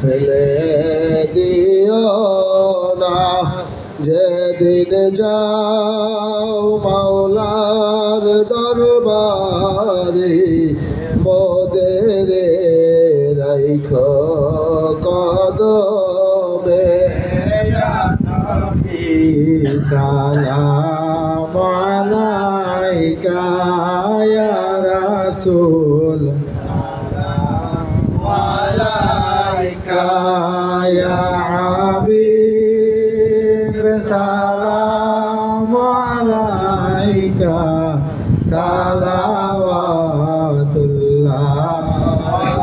ফেলে দিও না। যেদিন যাও মাওলার দরবারে মোদের রাইখো কদমে। সালাম আলাইকা ইয়া রাসূল, সালাম আলাইকা ইয়া হাবিব, সালাম আলাইকা সালাওয়াতুল্লাহ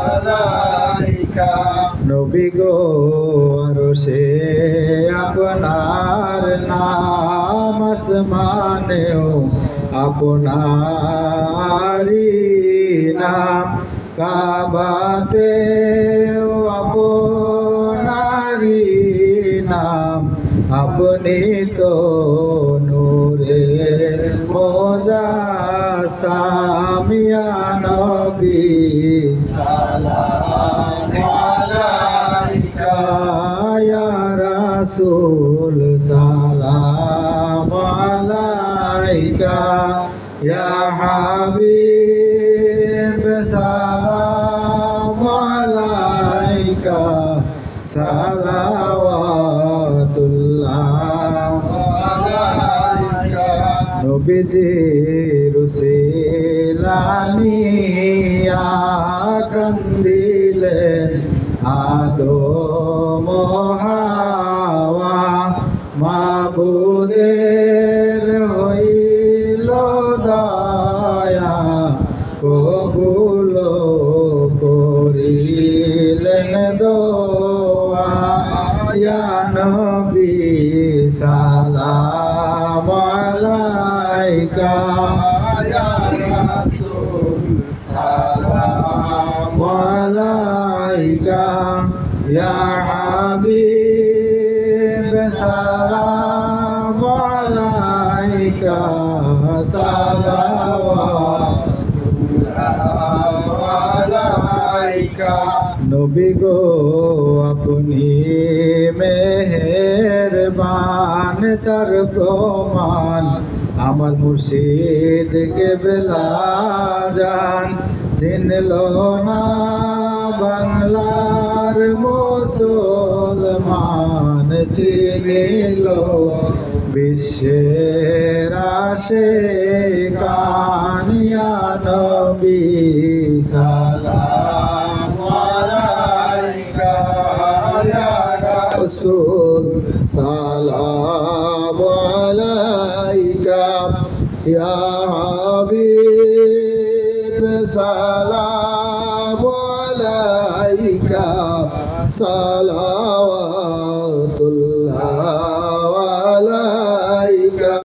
আলাইকা। নবী গো আরশে আপনার নাম, আসমানেও আপনারি নাম, কাবাতেও আপনারি নাম। আপনি তো নূরের মুজাসসাম ইয়া নবী, সালাম আলাইকা ইয়া রাসূল, সালাম আলাইকা ইয়া হাবিব, সালাম আলাইকা সালাওয়াতুল্লাহ আলাইকা। নবীজি রুসিলানিয়া কান্দিলেন আদম হাওয়া, মাবুদের হইল দয়া, কবুল করিলেন দোয়া। ইয়া নবী সালাম আলাইকা ইয়া রাসূল, সালাম আলাইকা ইয়া হাবিব, সালাম আলাইকা সালাওয়াতুল্লাহ আলাইকা। নবী গো আপনি মেহেরবান, তার প্রমাণ আমার মুর্শিদ কেবলা জান। চিনল না বাংলার মুসলমান, চিনিল বিশ্বের আশিকান। ইয়া নবী সালাম আলাইকা ইয়া রাসূল, সালাম আলাইকা ইয়া হাবিব, সালাম আলাইকা সালাওয়াতুল্লাহ